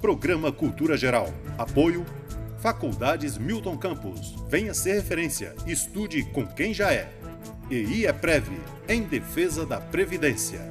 Programa Cultura Geral. Apoio Faculdades Milton Campos. Venha ser referência. Estude com quem já é. E IEPREV, em defesa da Previdência.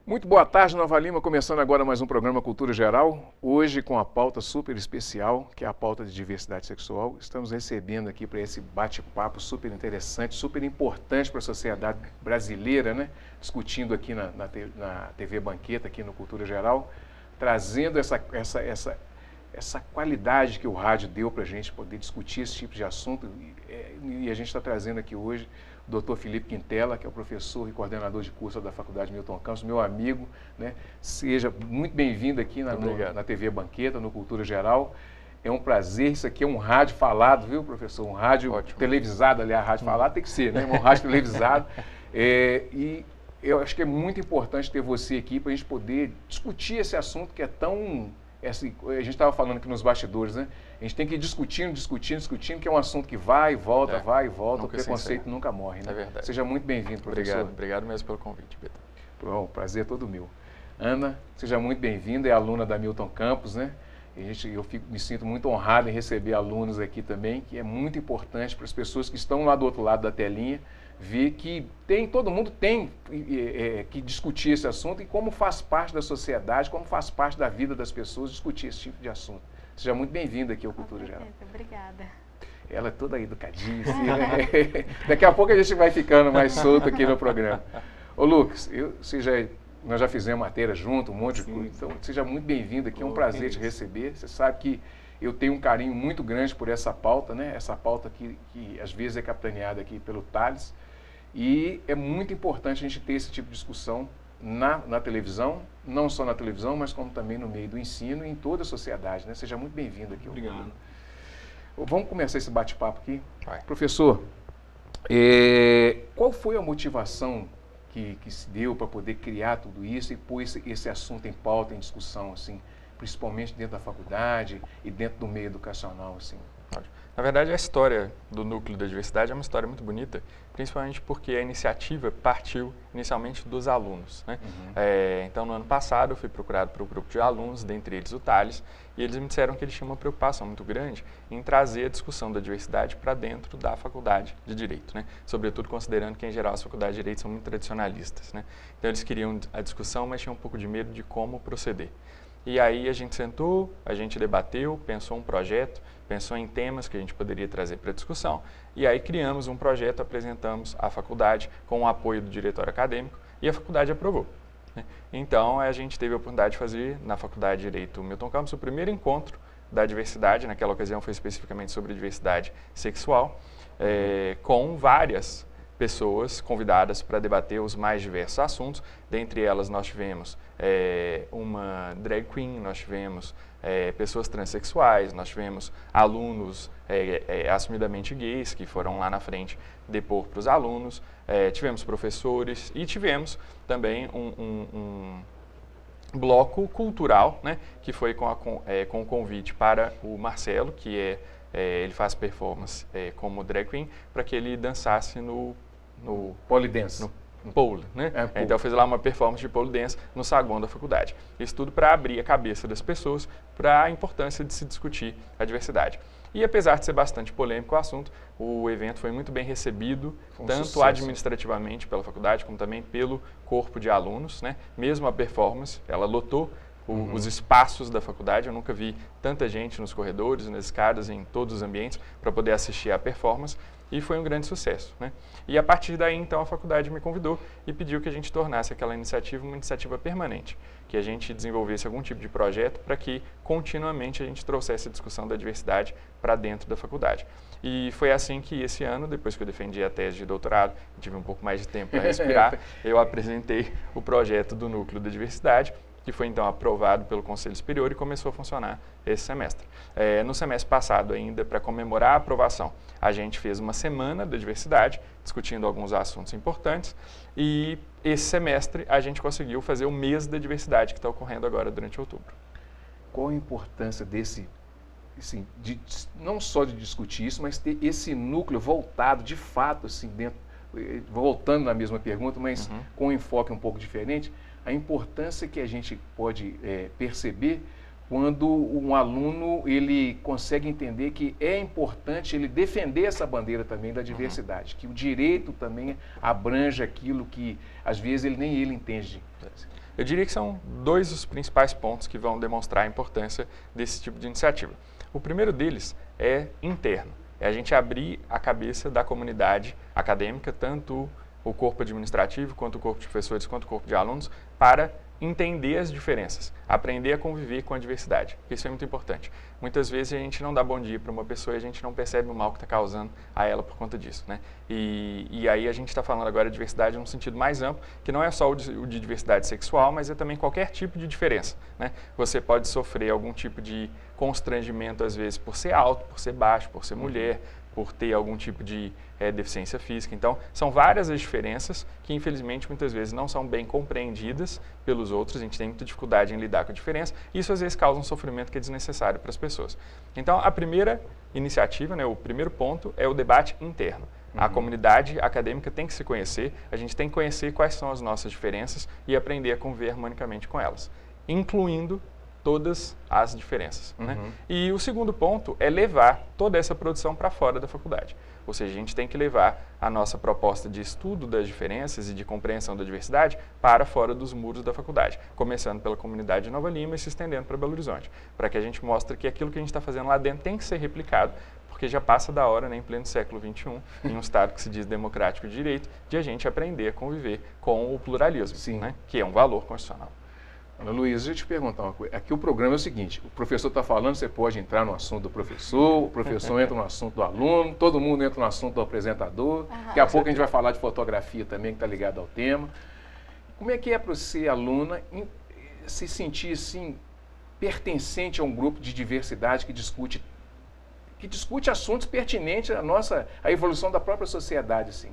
Muito boa tarde, Nova Lima, começando agora mais um programa Cultura Geral, hoje com a pauta super especial, que é a pauta de diversidade sexual. Estamos recebendo aqui para esse bate-papo super interessante, super importante para a sociedade brasileira, né? Discutindo aqui na TV Banqueta, aqui no Cultura Geral, trazendo essa qualidade que o rádio deu para a gente poder discutir esse tipo de assunto. E a gente está trazendo aqui hoje o Dr. Felipe Quintela, que é o professor e coordenador de curso da Faculdade Milton Campos, meu amigo, né? Seja muito bem-vindo aqui na TV Banqueta, no Cultura Geral. É um prazer, isso aqui é um rádio falado, viu, professor? Um rádio televisado, aliás, rádio falado tem que ser, né? Um rádio televisado. E eu acho que é muito importante ter você aqui para a gente poder discutir esse assunto que é tão... a gente estava falando aqui nos bastidores, né? A gente tem que ir discutindo, que é um assunto que vai e volta, o preconceito nunca morre, né? É verdade. Seja muito bem-vindo, professor. Obrigado mesmo pelo convite, Beto. Bom, prazer é todo meu. Ana, seja muito bem-vinda, é aluna da Milton Campos, né? Me sinto muito honrado em receber alunos aqui também, que é muito importante para as pessoas que estão lá do outro lado da telinha, ver que todo mundo tem que discutir esse assunto e como faz parte da sociedade, como faz parte da vida das pessoas discutir esse tipo de assunto. Seja muito bem-vinda aqui ao Cultura Geral. Obrigada. Ela é toda educadíssima, né? Daqui a pouco a gente vai ficando mais solto aqui no programa. Ô Lucas, nós já fizemos matéria junto, um monte de coisa, então seja muito bem-vindo aqui, é um prazer te receber. Você sabe que eu tenho um carinho muito grande por essa pauta, né? Essa pauta que às vezes é capitaneada aqui pelo Thales. E é muito importante a gente ter esse tipo de discussão na televisão, não só na televisão, mas como também no meio do ensino e em toda a sociedade, né? Seja muito bem-vindo aqui. Obrigado. Vamos começar esse bate-papo aqui. Vai. Professor, qual foi a motivação que se deu para poder criar tudo isso e pôr esse assunto em pauta, em discussão, assim, principalmente dentro da faculdade e dentro do meio educacional, assim? Na verdade, a história do núcleo da diversidade é uma história muito bonita, principalmente porque a iniciativa partiu inicialmente dos alunos, né? Então, no ano passado, eu fui procurado por um grupo de alunos, dentre eles o Thales, e eles me disseram que eles tinham uma preocupação muito grande em trazer a discussão da diversidade para dentro da faculdade de Direito, né? Sobretudo considerando que, em geral, as faculdades de Direito são muito tradicionalistas, né? Então, eles queriam a discussão, mas tinham um pouco de medo de como proceder. E aí a gente sentou, a gente debateu, pensou um projeto, pensou em temas que a gente poderia trazer para a discussão, e aí criamos um projeto, apresentamos à faculdade com o apoio do diretório acadêmico, e a faculdade aprovou, né? Então, a gente teve a oportunidade de fazer, na Faculdade de Direito Milton Campos, o primeiro encontro da diversidade, naquela ocasião foi especificamente sobre diversidade sexual, com várias pessoas convidadas para debater os mais diversos assuntos. Dentre elas, nós tivemos uma drag queen, nós tivemos pessoas transexuais, nós tivemos alunos assumidamente gays que foram lá na frente depor para os alunos, tivemos professores e tivemos também um bloco cultural, né, que foi com o convite para o Marcelo, que ele faz performance como drag queen, para que ele dançasse no pole dance. No pole, né? Então fez lá uma performance de pole dance no saguão da faculdade. Isso tudo para abrir a cabeça das pessoas para a importância de se discutir a diversidade. E apesar de ser bastante polêmico o assunto, o evento foi muito bem recebido, tanto administrativamente pela faculdade, como também pelo corpo de alunos, né? Mesmo a performance, ela lotou os espaços da faculdade. Eu nunca vi tanta gente nos corredores, nas escadas, em todos os ambientes, para poder assistir à performance. E foi um grande sucesso, né? E a partir daí, então, a faculdade me convidou e pediu que a gente tornasse aquela iniciativa uma iniciativa permanente, que a gente desenvolvesse algum tipo de projeto para que continuamente a gente trouxesse a discussão da diversidade para dentro da faculdade. E foi assim que esse ano, depois que eu defendi a tese de doutorado, tive um pouco mais de tempo para respirar, eu apresentei o projeto do Núcleo da Diversidade, que foi então aprovado pelo Conselho Superior e começou a funcionar esse semestre. No semestre passado ainda, para comemorar a aprovação, a gente fez uma semana da diversidade, discutindo alguns assuntos importantes. E esse semestre a gente conseguiu fazer o mês da diversidade que está ocorrendo agora durante outubro. Qual a importância desse, assim, não só de discutir isso, mas ter esse núcleo voltado, de fato, assim, voltando na mesma pergunta, mas com um enfoque um pouco diferente, a importância que a gente pode perceber quando um aluno ele consegue entender que é importante ele defender essa bandeira também da diversidade, que o direito também abrange aquilo que às vezes nem ele entende. Eu diria que são dois os principais pontos que vão demonstrar a importância desse tipo de iniciativa. O primeiro deles é interno, é a gente abrir a cabeça da comunidade acadêmica, tanto o corpo administrativo, quanto o corpo de professores, quanto o corpo de alunos, para entender as diferenças, aprender a conviver com a diversidade. Isso é muito importante. Muitas vezes a gente não dá bom dia para uma pessoa e a gente não percebe o mal que está causando a ela por conta disso, né? E aí a gente está falando agora de diversidade num sentido mais amplo, que não é só o de diversidade sexual, mas é também qualquer tipo de diferença, né? Você pode sofrer algum tipo de constrangimento, às vezes, por ser alto, por ser baixo, por ser mulher, por ter algum tipo de deficiência física. Então, são várias as diferenças que, infelizmente, muitas vezes não são bem compreendidas pelos outros. A gente tem muita dificuldade em lidar com a diferença. E isso, às vezes, causa um sofrimento que é desnecessário para as pessoas. Então, a primeira iniciativa, né, o primeiro ponto é o debate interno. A comunidade acadêmica tem que se conhecer, a gente tem que conhecer quais são as nossas diferenças e aprender a conviver harmonicamente com elas, incluindo todas as diferenças. Né? E o segundo ponto é levar toda essa produção para fora da faculdade. Ou seja, a gente tem que levar a nossa proposta de estudo das diferenças e de compreensão da diversidade para fora dos muros da faculdade, começando pela comunidade de Nova Lima e se estendendo para Belo Horizonte, para que a gente mostre que aquilo que a gente está fazendo lá dentro tem que ser replicado, porque já passa da hora, né, em pleno século XXI, em um Estado que se diz democrático de direito, de a gente aprender a conviver com o pluralismo, né, que é um valor constitucional. Ana Luísa, deixa eu te perguntar uma coisa. Aqui o programa é o seguinte, o professor está falando, você pode entrar no assunto do professor, o professor entra no assunto do aluno, todo mundo entra no assunto do apresentador, daqui a pouco a gente vai falar de fotografia também, que está ligado ao tema. Como é que é para você, aluna, se sentir assim, pertencente a um grupo de diversidade que discute assuntos pertinentes à evolução da própria sociedade, assim,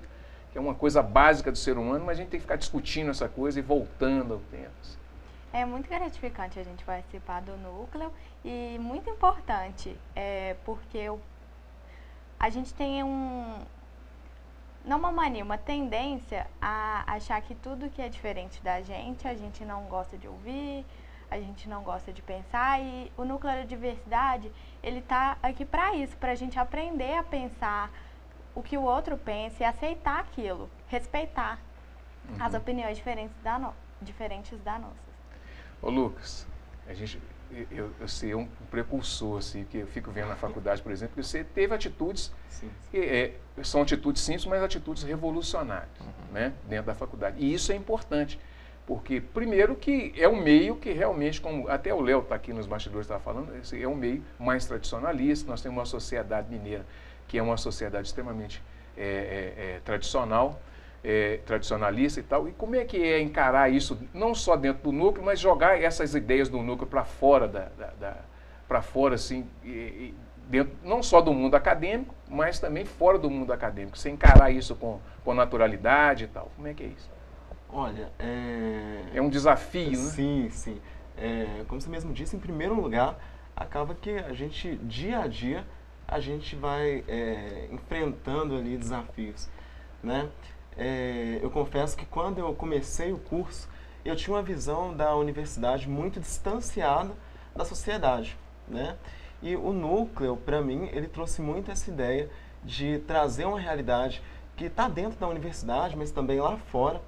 que é uma coisa básica do ser humano, mas a gente tem que ficar discutindo essa coisa e voltando ao tema. Assim. É muito gratificante a gente participar do núcleo e muito importante, porque a gente tem não uma mania, uma tendência a achar que tudo que é diferente da gente, a gente não gosta de ouvir, a gente não gosta de pensar, e o núcleo da diversidade, ele está aqui para isso, para a gente aprender a pensar o que o outro pensa e aceitar aquilo, respeitar as opiniões diferentes da nossa. Ô Lucas, eu sei um precursor, assim, que eu fico vendo na faculdade, por exemplo, que você teve atitudes, que são atitudes simples, mas atitudes revolucionárias, né, dentro da faculdade. E isso é importante, porque, primeiro, que é um meio que realmente, como até o Léo está aqui nos bastidores, estava falando, é um meio mais tradicionalista. Nós temos uma sociedade mineira que é uma sociedade extremamente tradicionalista e tal. E como é que é encarar isso, não só dentro do núcleo, mas jogar essas ideias do núcleo para fora, para fora, assim, dentro, não só do mundo acadêmico, mas também fora do mundo acadêmico, você encarar isso com naturalidade e tal. Como é que é isso? Olha, é um desafio, né? Sim, sim. Como você mesmo disse, em primeiro lugar, acaba que a gente, dia a dia, a gente vai enfrentando ali desafios, né? Eu confesso que quando eu comecei o curso, eu tinha uma visão da universidade muito distanciada da sociedade, né? E o núcleo, para mim, ele trouxe muito essa ideia de trazer uma realidade que está dentro da universidade, mas também lá fora,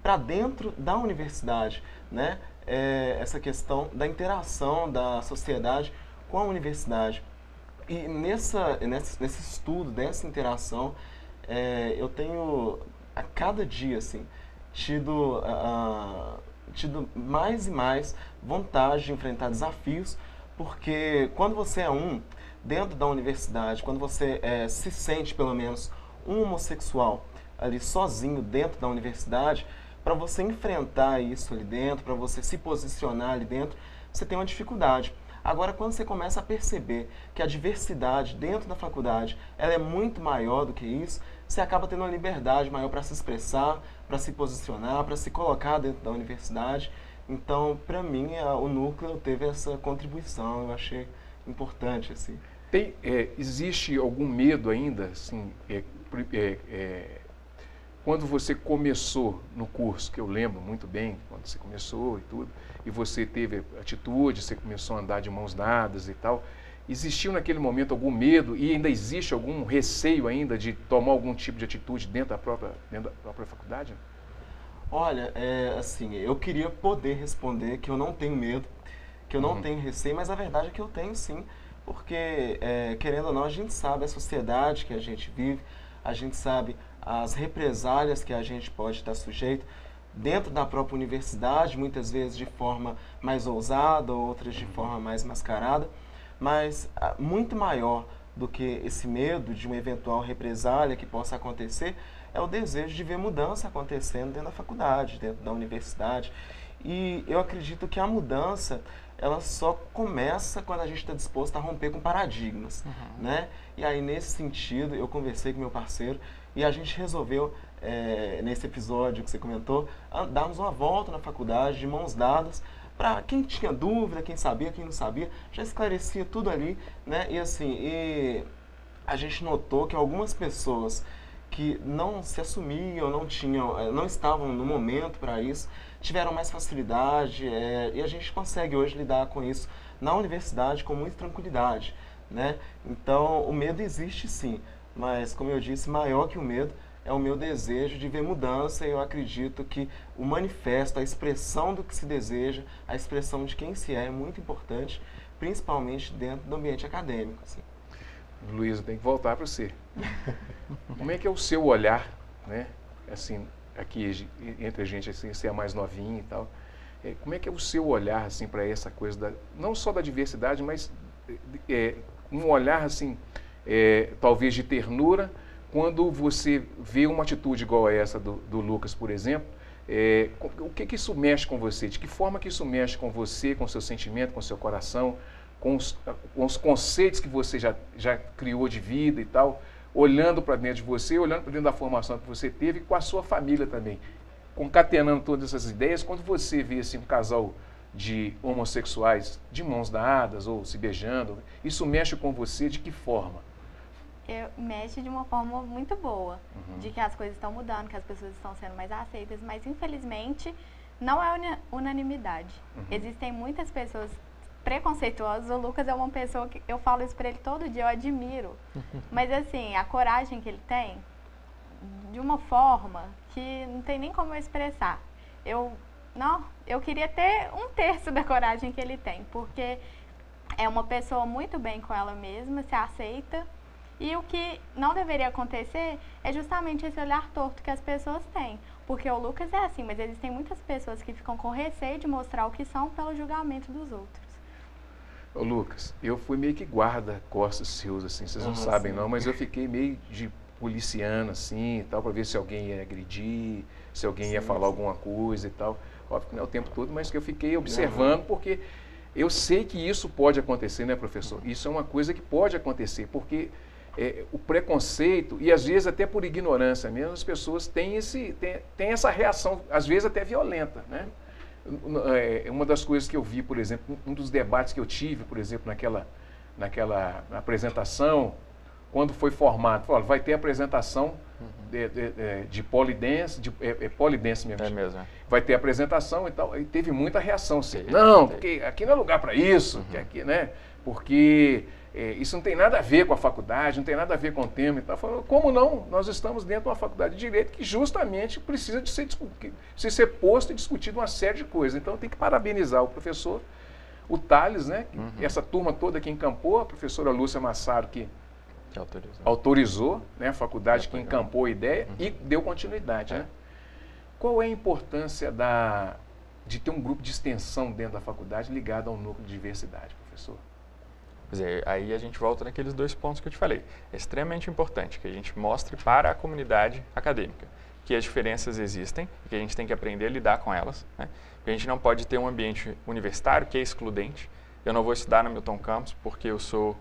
para dentro da universidade, né? Essa questão da interação da sociedade com a universidade. E nesse estudo, dessa interação, eu tenho, a cada dia, assim, tido mais e mais vontade de enfrentar desafios, porque quando você é dentro da universidade, quando você se sente, pelo menos, um homossexual ali sozinho dentro da universidade, para você enfrentar isso ali dentro, para você se posicionar ali dentro, você tem uma dificuldade. Agora, quando você começa a perceber que a diversidade dentro da faculdade ela é muito maior do que isso, você acaba tendo uma liberdade maior para se expressar, para se posicionar, para se colocar dentro da universidade. Então, para mim, o núcleo teve essa contribuição, eu achei importante, assim. Existe algum medo ainda, assim, quando você começou no curso, que eu lembro muito bem, quando você começou e tudo, e você teve atitude, você começou a andar de mãos dadas e tal, existiu naquele momento algum medo e ainda existe algum receio ainda de tomar algum tipo de atitude dentro da própria faculdade? Olha, assim, eu queria poder responder que eu não tenho medo, que eu não tenho receio, mas a verdade é que eu tenho sim, porque, querendo ou não, a gente sabe a sociedade que a gente vive, a gente sabe as represálias que a gente pode estar sujeito dentro da própria universidade, muitas vezes de forma mais ousada, outras de forma mais mascarada, mas muito maior do que esse medo de uma eventual represália que possa acontecer é o desejo de ver mudança acontecendo dentro da faculdade, dentro da universidade. E eu acredito que a mudança, ela só começa quando a gente está disposto a romper com paradigmas, né? E aí, nesse sentido, eu conversei com meu parceiro e a gente resolveu, nesse episódio que você comentou, darmos uma volta na faculdade, de mãos dadas, para quem tinha dúvida, quem sabia, quem não sabia, já esclarecia tudo ali, né? E assim, a gente notou que algumas pessoas que não se assumiam, não estavam no momento para isso, tiveram mais facilidade, e a gente consegue hoje lidar com isso na universidade com muita tranquilidade, né? Então, o medo existe sim, mas como eu disse, maior que o medo é o meu desejo de ver mudança, e eu acredito que o manifesto, a expressão do que se deseja, a expressão de quem se é muito importante, principalmente dentro do ambiente acadêmico, assim. Luísa, tem que voltar para você. Como é que é o seu olhar, né? Assim, aqui entre a gente, assim, você é mais novinho e tal. Como é que é o seu olhar, assim, para essa coisa, não só da diversidade, mas um olhar, assim, talvez de ternura, quando você vê uma atitude igual a essa do Lucas, por exemplo, o que isso mexe com você? De que forma que isso mexe com você, com seu sentimento, com seu coração, com os conceitos que você já criou de vida e tal, olhando para dentro de você, olhando para dentro da formação que você teve e com a sua família também, concatenando todas essas ideias, quando você vê assim, um casal de homossexuais de mãos dadas ou se beijando, isso mexe com você de que forma? Mexe de uma forma muito boa, de que as coisas estão mudando, que as pessoas estão sendo mais aceitas, mas infelizmente não é unanimidade. Existem muitas pessoas preconceituosas. O Lucas é uma pessoa que eu falo isso para ele todo dia, eu admiro. Mas assim, a coragem que ele tem, de uma forma que não tem nem como eu expressar. Eu queria ter 1/3 da coragem que ele tem, porque é uma pessoa muito bem com ela mesma, se aceita. E o que não deveria acontecer é justamente esse olhar torto que as pessoas têm. Porque o Lucas é assim, mas existem muitas pessoas que ficam com receio de mostrar o que são pelo julgamento dos outros. Ô Lucas, eu fui meio que guarda-costas seus, assim, vocês não sabem não, mas eu fiquei meio de policiano, assim, e tal, para ver se alguém ia agredir, se alguém ia falar alguma coisa e tal. Óbvio que não é o tempo todo, mas que eu fiquei observando, porque eu sei que isso pode acontecer, né, professor? Isso é uma coisa que pode acontecer, porque o preconceito, e às vezes até por ignorância mesmo, as pessoas têm essa reação, às vezes até violenta, né? Uma das coisas que eu vi, por exemplo, um dos debates que eu tive, por exemplo, naquela apresentação, quando foi formado, falou, vai ter apresentação de polidense, polidense mesmo. É mesmo. Vai ter apresentação e tal, e teve muita reação. Assim, não, porque aqui não é lugar para isso, que aqui, né? Porque isso não tem nada a ver com a faculdade, não tem nada a ver com o tema e tal. Falou, como não? Nós estamos dentro de uma faculdade de Direito que justamente precisa de ser posto e discutido uma série de coisas. Então tem que parabenizar o professor, o Thales, né? Essa turma toda que encampou, a professora Lúcia Massaro, que autorizou, né, a faculdade que encampou a ideia e deu continuidade. Né? Qual é a importância de ter um grupo de extensão dentro da faculdade ligado ao núcleo de diversidade, professor? Pois é, aí a gente volta naqueles 2 pontos que eu te falei. É extremamente importante que a gente mostre para a comunidade acadêmica que as diferenças existem e que a gente tem que aprender a lidar com elas. Né? Que a gente não pode ter um ambiente universitário que é excludente. Eu não vou estudar no Milton Campos porque eu sou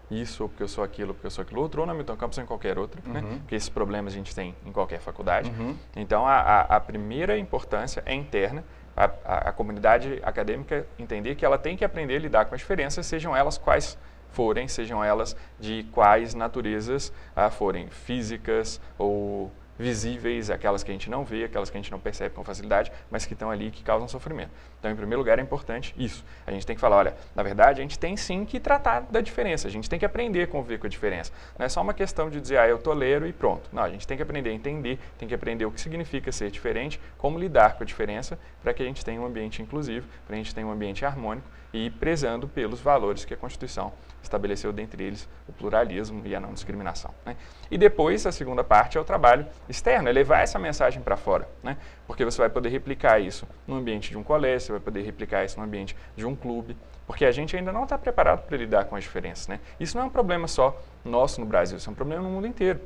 isso, ou porque eu sou aquilo, ou porque eu sou aquilo outro, ou na Milton Campos ou em qualquer outra, né? Porque esses problemas a gente tem em qualquer faculdade. Então, a primeira importância é interna, a comunidade acadêmica entender que ela tem que aprender a lidar com as diferenças, sejam elas quais forem, sejam elas de quais naturezas forem, físicas ou visíveis, aquelas que a gente não vê, aquelas que a gente não percebe com facilidade, mas que estão ali e que causam sofrimento. Então, em primeiro lugar, é importante isso. A gente tem que falar, olha, na verdade, a gente tem sim que tratar da diferença, a gente tem que aprender a conviver com a diferença. Não é só uma questão de dizer, eu tolero e pronto. Não, a gente tem que aprender a entender, tem que aprender o que significa ser diferente, como lidar com a diferença, para que a gente tenha um ambiente inclusivo, para que a gente tenha um ambiente harmônico e prezando pelos valores que a Constituição estabeleceu, dentre eles o pluralismo e a não discriminação, né? E depois, a segunda parte é o trabalho externo, é levar essa mensagem para fora, né? Porque você vai poder replicar isso no ambiente de um colégio, você vai poder replicar isso no ambiente de um clube, porque a gente ainda não está preparado para lidar com as diferenças, né? Isso não é um problema só nosso no Brasil, isso é um problema no mundo inteiro.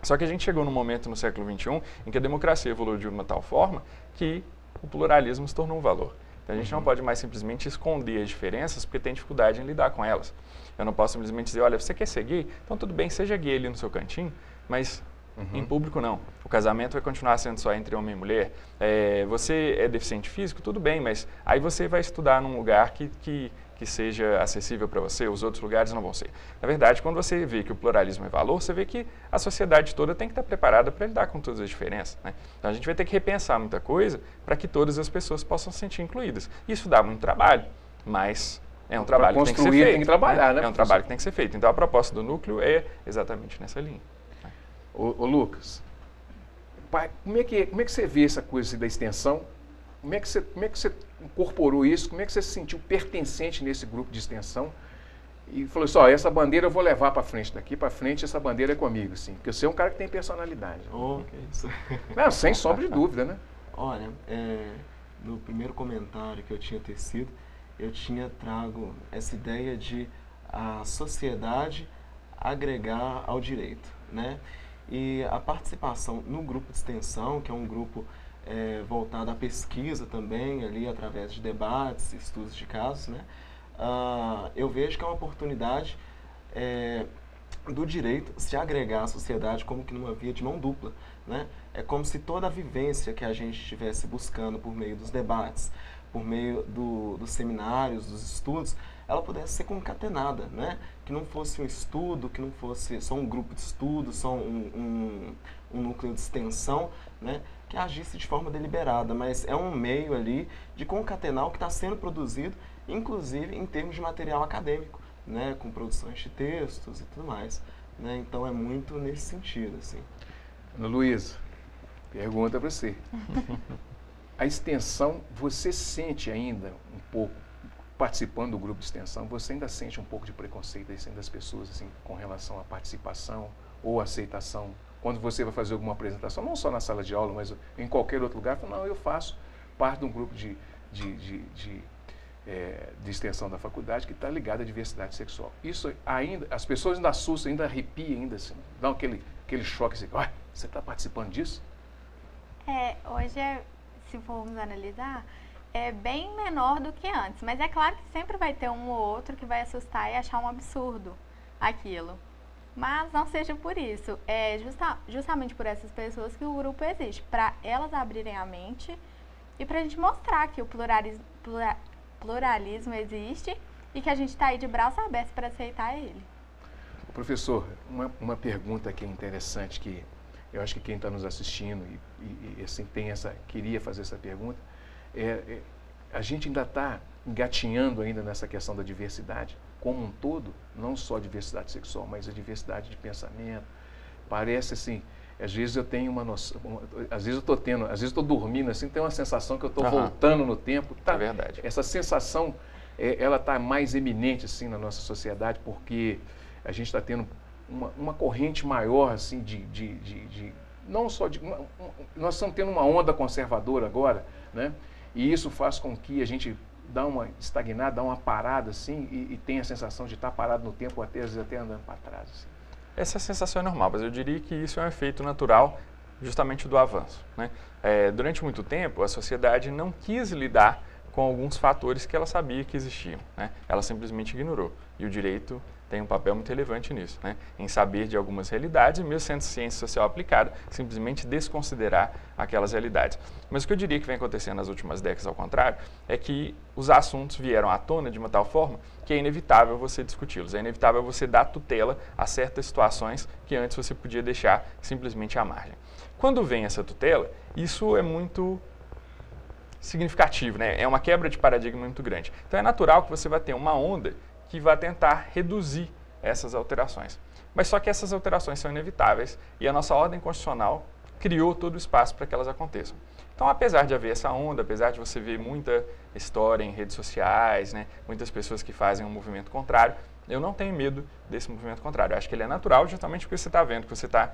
Só que a gente chegou num momento no século XXI em que a democracia evoluiu de uma tal forma que o pluralismo se tornou um valor. Então, a gente não pode mais simplesmente esconder as diferenças porque tem dificuldade em lidar com elas. Eu não posso simplesmente dizer, olha, você quer ser gay? Então tudo bem, seja gay ali no seu cantinho, mas em público não. O casamento vai continuar sendo só entre homem e mulher. Você é deficiente físico? Tudo bem, mas aí você vai estudar num lugar que seja acessível para você, os outros lugares não vão ser. Na verdade, quando você vê que o pluralismo é valor, você vê que a sociedade toda tem que estar preparada para lidar com todas as diferenças, né? Então a gente vai ter que repensar muita coisa para que todas as pessoas possam se sentir incluídas. Isso dá muito trabalho, mas é um trabalho que tem que ser feito. Tem que trabalhar, né? É um trabalho que tem que ser feito. Então a proposta do núcleo é exatamente nessa linha. Ô Lucas, pai, como é que você vê essa coisa da extensão? Como é que você incorporou isso? Como é que você se sentiu pertencente nesse grupo de extensão? E falou assim, essa bandeira eu vou levar para frente, daqui para frente essa bandeira é comigo, assim. Porque você é um cara que tem personalidade. Que isso. Não, sem sombra de dúvida, né? Olha, no primeiro comentário que eu tinha tecido, eu tinha trago essa ideia de a sociedade agregar ao direito, né? E a participação no grupo de extensão, que é um grupo voltado à pesquisa também, ali através de debates, estudos de casos, né? Eu vejo que é uma oportunidade do direito se agregar à sociedade como que numa via de mão dupla, né? É como se toda a vivência que a gente estivesse buscando por meio dos debates, por meio dos seminários, dos estudos, ela pudesse ser concatenada, né? Que não fosse um estudo, que não fosse só um grupo de estudo, só um núcleo de extensão, né? Que agisse de forma deliberada, mas é um meio ali de concatenar o que está sendo produzido, inclusive em termos de material acadêmico, né? Com produções de textos e tudo mais, né? Então é muito nesse sentido, assim. Ana Luísa, pergunta para você. A extensão, você sente ainda um pouco, participando do grupo de extensão, você ainda sente um pouco de preconceito assim, das pessoas assim, com relação à participação ou aceitação? Quando você vai fazer alguma apresentação, não só na sala de aula, mas em qualquer outro lugar, fala, não, eu faço parte de um grupo de extensão da faculdade que está ligado à diversidade sexual. Isso ainda, as pessoas ainda assustam, ainda arrepiam, ainda assim, dão aquele choque assim, você está participando disso? Hoje, se formos analisar, é bem menor do que antes, mas é claro que sempre vai ter um ou outro que vai assustar e achar um absurdo aquilo. Mas não seja por isso, é justamente por essas pessoas que o grupo existe, para elas abrirem a mente e para a gente mostrar que o pluralismo existe e que a gente está aí de braços abertos para aceitar ele. Professor, uma pergunta que é interessante, que eu acho que quem está nos assistindo e assim, queria fazer essa pergunta, a gente ainda está engatinhando ainda nessa questão da diversidade como um todo, não só a diversidade sexual, mas a diversidade de pensamento. Parece assim, às vezes eu tenho uma noção, às vezes eu estou dormindo assim, tem uma sensação que eu estou voltando no tempo. É verdade. Essa sensação, ela está mais eminente assim na nossa sociedade, porque a gente está tendo uma corrente maior assim não só nós estamos tendo uma onda conservadora agora, né? E isso faz com que a gente dá uma estagnada, dá uma parada assim e tem a sensação de estar parado no tempo, até às vezes até andando para trás. Assim. Essa sensação é normal, mas eu diria que isso é um efeito natural justamente do avanço, né? Durante muito tempo, a sociedade não quis lidar com alguns fatores que ela sabia que existiam, né? Ela simplesmente ignorou. E o direito tem um papel muito relevante nisso, né? Em saber de algumas realidades e mesmo sendo ciência social aplicada, simplesmente desconsiderar aquelas realidades. Mas o que eu diria que vem acontecendo nas últimas décadas, ao contrário, é que os assuntos vieram à tona de uma tal forma que é inevitável você discuti-los, é inevitável você dar tutela a certas situações que antes você podia deixar simplesmente à margem. Quando vem essa tutela, isso é muito significativo, né? É uma quebra de paradigma muito grande. Então é natural que você vai ter uma onda que vai tentar reduzir essas alterações. Mas só que essas alterações são inevitáveis e a nossa ordem constitucional criou todo o espaço para que elas aconteçam. Então, apesar de haver essa onda, apesar de você ver muita história em redes sociais, né, muitas pessoas que fazem um movimento contrário, eu não tenho medo desse movimento contrário. Eu acho que ele é natural justamente porque você está vendo que você está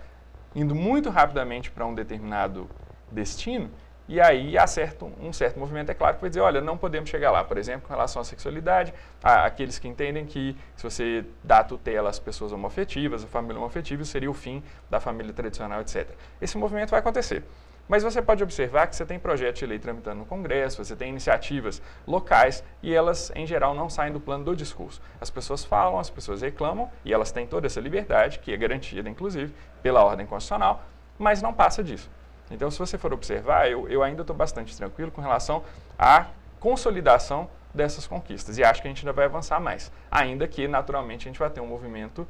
indo muito rapidamente para um determinado destino e aí acerta um certo movimento, é claro, que vai dizer, olha, não podemos chegar lá. Por exemplo, com relação à sexualidade, aqueles que entendem que se você dá tutela às pessoas homoafetivas, a família homoafetiva, seria o fim da família tradicional, etc. Esse movimento vai acontecer. Mas você pode observar que você tem projetos de lei tramitando no Congresso, você tem iniciativas locais e elas, em geral, não saem do plano do discurso. As pessoas falam, as pessoas reclamam e elas têm toda essa liberdade, que é garantida, inclusive, pela ordem constitucional, mas não passa disso. Então, se você for observar, eu ainda estou bastante tranquilo com relação à consolidação dessas conquistas e acho que a gente ainda vai avançar mais, ainda que, naturalmente, a gente vai ter um movimento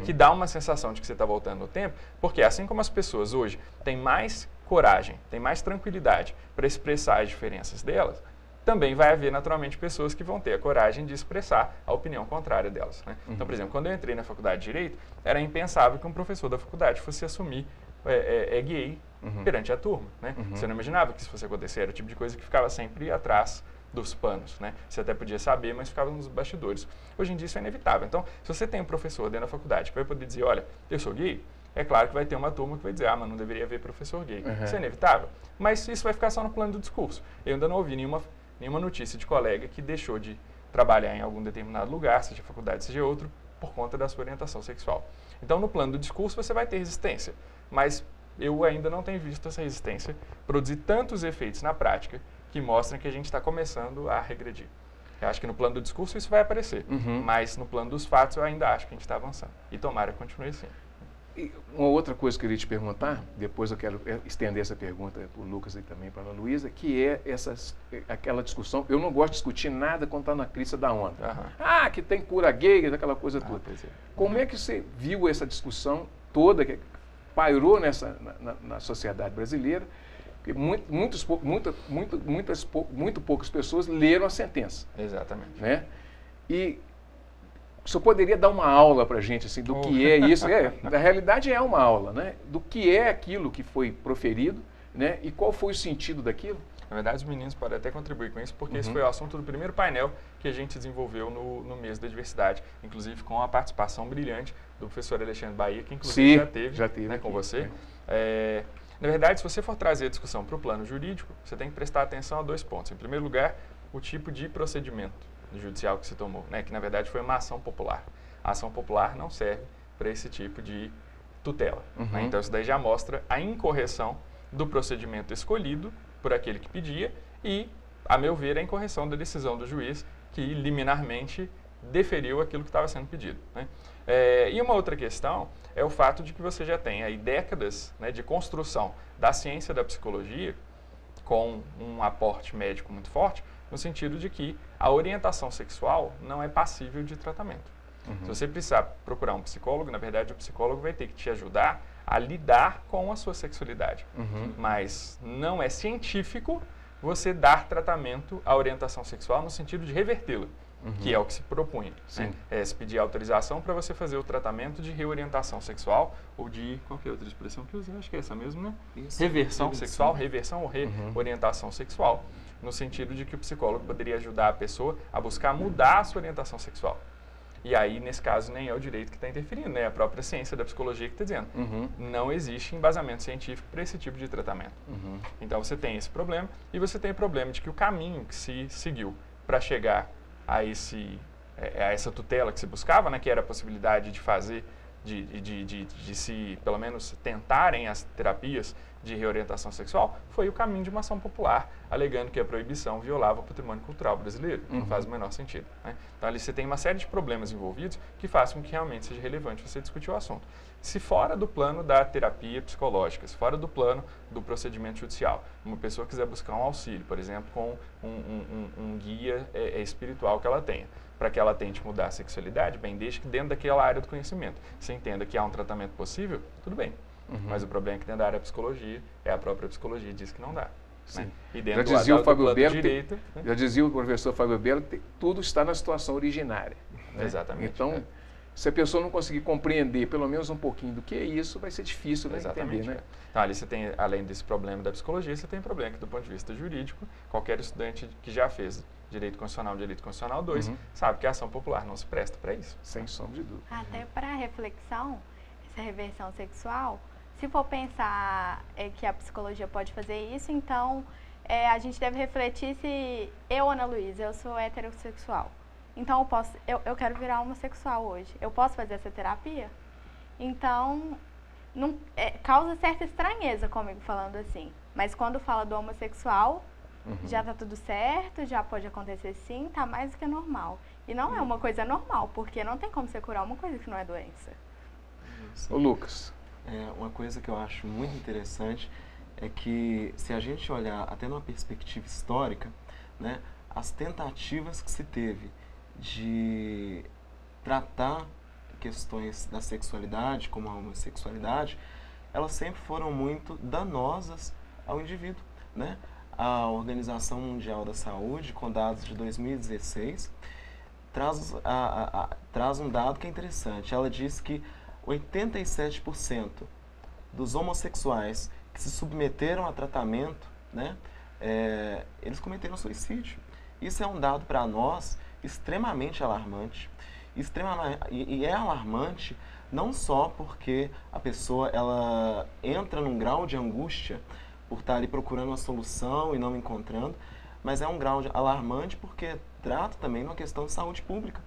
que dá uma sensação de que você está voltando no tempo, porque assim como as pessoas hoje têm mais coragem, têm mais tranquilidade para expressar as diferenças delas, também vai haver, naturalmente, pessoas que vão ter a coragem de expressar a opinião contrária delas, né? Então, por exemplo, quando eu entrei na faculdade de Direito, era impensável que um professor da faculdade fosse assumir gay perante a turma, né? Você não imaginava que isso fosse acontecer, era o tipo de coisa que ficava sempre atrás dos panos, né? Você até podia saber, mas ficava nos bastidores. Hoje em dia isso é inevitável. Então, se você tem um professor dentro da faculdade que vai poder dizer, olha, eu sou gay, é claro que vai ter uma turma que vai dizer, mas não deveria haver professor gay. Isso é inevitável. Mas isso vai ficar só no plano do discurso. Eu ainda não ouvi nenhuma notícia de colega que deixou de trabalhar em algum determinado lugar, seja faculdade, seja outro, por conta da sua orientação sexual. Então, no plano do discurso, você vai ter resistência. Mas eu ainda não tenho visto essa resistência produzir tantos efeitos na prática que mostram que a gente está começando a regredir. Eu acho que no plano do discurso isso vai aparecer, mas no plano dos fatos eu ainda acho que a gente está avançando. E tomara que continue assim. E uma outra coisa que eu queria te perguntar, depois eu quero estender essa pergunta para o Lucas e também para a Ana Luísa, que é aquela discussão, eu não gosto de discutir nada quando está na crista da onda. Que tem cura gay, aquela coisa toda. Como é que você viu essa discussão toda que pairou na sociedade brasileira? Porque muito poucas pessoas leram a sentença. Exatamente. Né? E o senhor poderia dar uma aula para a gente assim, do que é isso? Na realidade é uma aula, né? Do que é aquilo que foi proferido, né? E qual foi o sentido daquilo? Na verdade, os meninos podem até contribuir com isso, porque esse foi o assunto do primeiro painel que a gente desenvolveu no mês da diversidade, inclusive com a participação brilhante do professor Alexandre Bahia, que inclusive já teve né, com você. Na verdade, se você for trazer a discussão para o plano jurídico, você tem que prestar atenção a 2 pontos. Em primeiro lugar, o tipo de procedimento judicial que se tomou, né, que na verdade foi uma ação popular. A ação popular não serve para esse tipo de tutela. Né? Então, isso daí já mostra a incorreção do procedimento escolhido por aquele que pedia e, a meu ver, a incorreção da decisão do juiz que liminarmente deferiu aquilo que estava sendo pedido. Né? E uma outra questão é o fato de que você já tem aí décadas, né, de construção da ciência da psicologia com um aporte médico muito forte, no sentido de que a orientação sexual não é passível de tratamento. Se você precisar procurar um psicólogo, na verdade o psicólogo vai ter que te ajudar a lidar com a sua sexualidade. Mas não é científico você dar tratamento à orientação sexual no sentido de revertê-la, que é o que se propunha. Né? Se pedir autorização para você fazer o tratamento de reorientação sexual ou de qualquer outra expressão que eu usei, acho que é essa mesmo, né? Reversão sexual, reversão ou reorientação sexual, no sentido de que o psicólogo poderia ajudar a pessoa a buscar mudar a sua orientação sexual. E aí, nesse caso, nem é o direito que está interferindo, né? É a própria ciência da psicologia que está dizendo. Não existe embasamento científico para esse tipo de tratamento. Então, você tem esse problema e você tem o problema de que o caminho que se seguiu para chegar a essa tutela que se buscava, né? Que era a possibilidade de fazer, de se, pelo menos, tentarem as terapias de reorientação sexual foi o caminho de uma ação popular, alegando que a proibição violava o patrimônio cultural brasileiro. Não faz o menor sentido, né? Então, ali você tem uma série de problemas envolvidos que fazem com que realmente seja relevante você discutir o assunto. Se fora do plano da terapia psicológica, se fora do plano do procedimento judicial, uma pessoa quiser buscar um auxílio, por exemplo, com um guia espiritual que ela tenha, para que ela tente mudar a sexualidade, bem, desde que dentro daquela área do conhecimento você entenda que há um tratamento possível, tudo bem. Mas o problema é que dentro da área da psicologia, a própria psicologia diz que não dá. Né? E dentro já dizia o Fábio Belo, direito, né? Já dizia o professor Fábio Belo, tudo está na situação originária. Né? Exatamente. Então, se a pessoa não conseguir compreender pelo menos um pouquinho do que é isso, vai ser difícil, né, entender, né? Então, ali você tem, além desse problema da psicologia, você tem problema que, do ponto de vista jurídico, qualquer estudante que já fez Direito Constitucional 2, sabe que a ação popular não se presta para isso. Sem sombra de dúvida. Até para reflexão, essa reversão sexual, se for pensar que a psicologia pode fazer isso, então a gente deve refletir se eu, Ana Luísa, eu sou heterossexual. Então eu quero virar homossexual hoje. Eu posso fazer essa terapia? Então, não, causa certa estranheza comigo falando assim. Mas quando fala do homossexual, já tá tudo certo, já pode acontecer sim, tá mais do que normal. E não é uma coisa normal, porque não tem como você curar uma coisa que não é doença. Ô Lucas. Uma coisa que eu acho muito interessante é que, se a gente olhar até numa perspectiva histórica, né, as tentativas que se teve de tratar questões da sexualidade, como a homossexualidade, elas sempre foram muito danosas ao indivíduo, né? A Organização Mundial da Saúde, com dados de 2016, traz um dado que é interessante. Ela diz que 87% dos homossexuais que se submeteram a tratamento, né, eles cometeram suicídio. Isso é um dado para nós extremamente alarmante. E é alarmante não só porque a pessoa ela entra num grau de angústia por estar ali procurando uma solução e não encontrando, mas é um grau alarmante porque trata também de uma questão de saúde pública.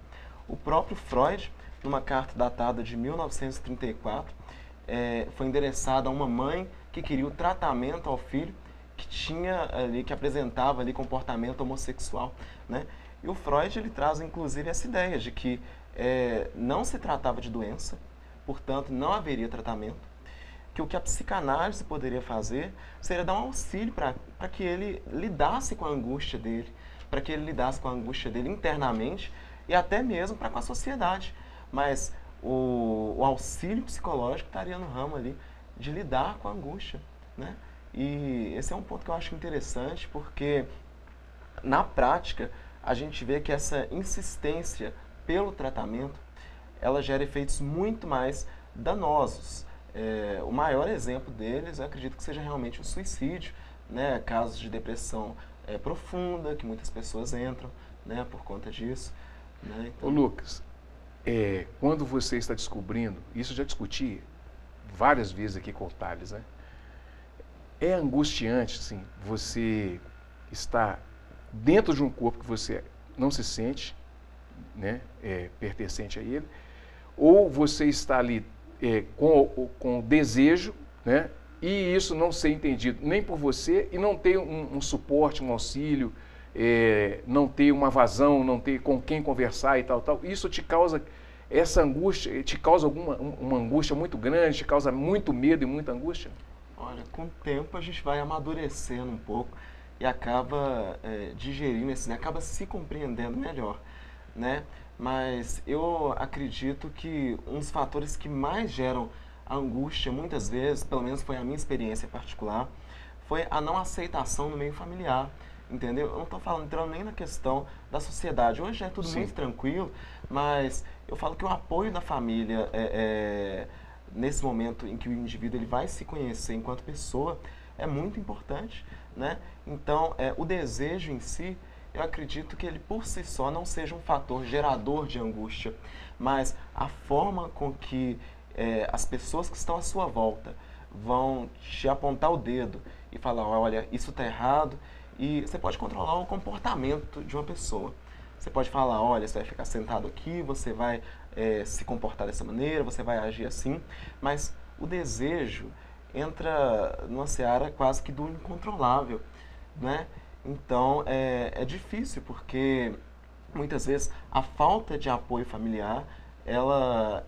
O próprio Freud, numa carta datada de 1934, foi endereçada a uma mãe que queria o tratamento ao filho que apresentava ali comportamento homossexual, né? E o Freud ele traz inclusive essa ideia de que não se tratava de doença, portanto não haveria tratamento, que o que a psicanálise poderia fazer seria dar um auxílio para que ele lidasse com a angústia dele, para que ele lidasse com a angústia dele internamente e até mesmo para com a sociedade. Mas o auxílio psicológico estaria no ramo ali de lidar com a angústia, né? E esse é um ponto que eu acho interessante, porque na prática a gente vê que essa insistência pelo tratamento, ela gera efeitos muito mais danosos. O maior exemplo deles, eu acredito que seja realmente o suicídio, né? Casos de depressão profunda, que muitas pessoas entram, né, por conta disso. Né? Então... Ô Lucas, quando você está descobrindo, isso eu já discuti várias vezes aqui com o Thales, né? É angustiante, assim, você está dentro de um corpo que você não se sente, né, pertencente a ele, ou você está ali com desejo, né, e isso não ser entendido nem por você e não ter um suporte, um auxílio, não ter uma vazão, não ter com quem conversar e tal. Isso te causa, essa angústia, te causa uma angústia muito grande, te causa muito medo e muita angústia? Olha, com o tempo a gente vai amadurecendo um pouco e acaba digerindo isso, né? Acaba se compreendendo melhor, né? Mas eu acredito que um dos fatores que mais geram angústia, muitas vezes, pelo menos foi a minha experiência particular, foi a não aceitação no meio familiar, entendeu? Eu não estou entrando nem na questão da sociedade. Hoje já é tudo muito tranquilo, mas eu falo que o apoio da família nesse momento em que o indivíduo ele vai se conhecer enquanto pessoa é muito importante, né? Então, o desejo em si, eu acredito que ele por si só não seja um fator gerador de angústia, mas a forma com que as pessoas que estão à sua volta vão te apontar o dedo e falar, olha, isso está errado, e você pode controlar o comportamento de uma pessoa. Você pode falar, olha, você vai ficar sentado aqui, você vai se comportar dessa maneira, você vai agir assim, mas o desejo, entra numa seara quase que do incontrolável, né? Então, é difícil, porque muitas vezes a falta de apoio familiar, ela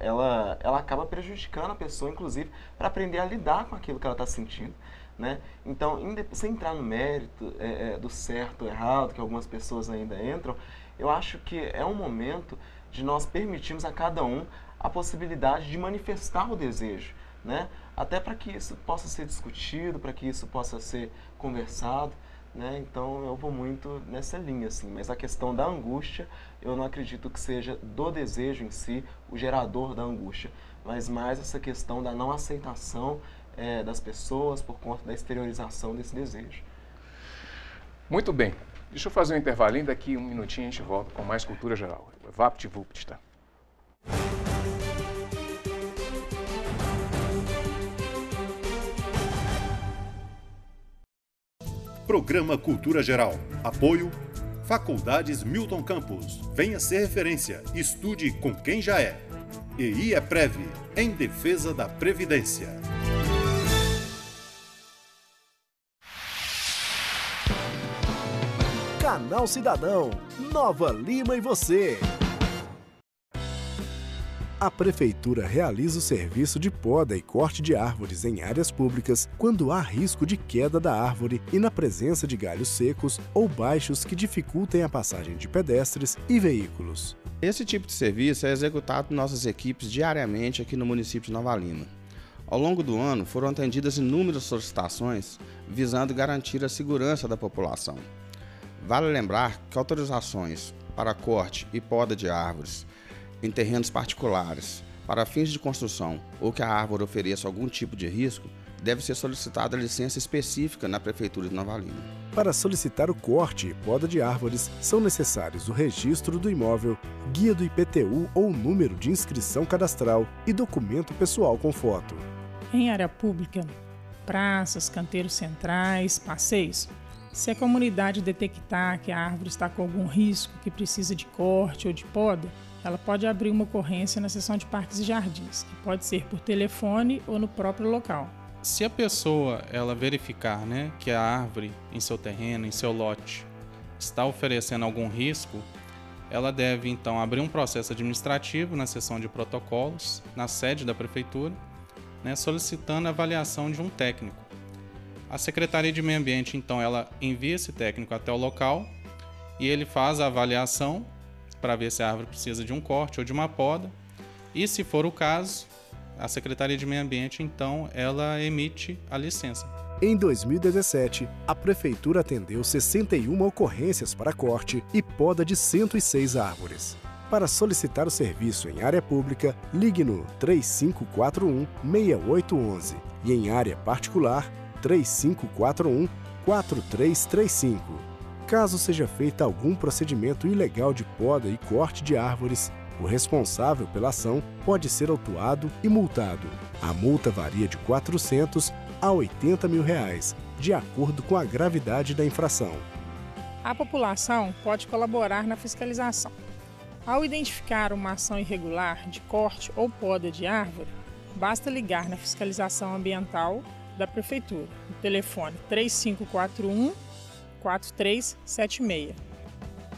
acaba prejudicando a pessoa, inclusive, para aprender a lidar com aquilo que ela está sentindo, né? Então, sem entrar no mérito do certo ou errado, que algumas pessoas ainda entram, eu acho que é um momento de nós permitirmos a cada um a possibilidade de manifestar o desejo, né? Até para que isso possa ser discutido, para que isso possa ser conversado, né? Então eu vou muito nessa linha, assim. Mas a questão da angústia, eu não acredito que seja do desejo em si o gerador da angústia, mas mais essa questão da não aceitação das pessoas por conta da exteriorização desse desejo. Muito bem. Deixa eu fazer um intervalinho, daqui um minutinho a gente volta com mais cultura geral. VaptVupt, tá? Programa Cultura Geral. Apoio Faculdades Milton Campos. Venha ser referência. Estude com quem já é. E IEPREV, em defesa da Previdência. Canal Cidadão, Nova Lima e você. A Prefeitura realiza o serviço de poda e corte de árvores em áreas públicas quando há risco de queda da árvore e na presença de galhos secos ou baixos que dificultem a passagem de pedestres e veículos. Esse tipo de serviço é executado por nossas equipes diariamente aqui no município de Nova Lima. Ao longo do ano, foram atendidas inúmeras solicitações visando garantir a segurança da população. Vale lembrar que autorizações para corte e poda de árvores em terrenos particulares para fins de construção ou que a árvore ofereça algum tipo de risco, deve ser solicitada licença específica na Prefeitura de Nova Lima. Para solicitar o corte e poda de árvores, são necessários o registro do imóvel, guia do IPTU ou número de inscrição cadastral e documento pessoal com foto. Em área pública, praças, canteiros centrais, passeios, se a comunidade detectar que a árvore está com algum risco, que precisa de corte ou de poda, ela pode abrir uma ocorrência na seção de parques e jardins, que pode ser por telefone ou no próprio local. Se a pessoa verificar, que a árvore em seu terreno, em seu lote, está oferecendo algum risco, ela deve então abrir um processo administrativo na seção de protocolos, na sede da prefeitura, solicitando a avaliação de um técnico. A Secretaria de Meio Ambiente, então, ela envia esse técnico até o local e ele faz a avaliação para ver se a árvore precisa de um corte ou de uma poda. E, se for o caso, a Secretaria de Meio Ambiente, então, ela emite a licença. Em 2017, a Prefeitura atendeu 61 ocorrências para corte e poda de 106 árvores. Para solicitar o serviço em área pública, ligue no 3541-6811 e em área particular, 3541-4335. Caso seja feito algum procedimento ilegal de poda e corte de árvores, o responsável pela ação pode ser autuado e multado. A multa varia de R$ 400 a R$ 80 mil, de acordo com a gravidade da infração. A população pode colaborar na fiscalização. Ao identificar uma ação irregular de corte ou poda de árvore, basta ligar na fiscalização ambiental da Prefeitura, no telefone 3541-4376.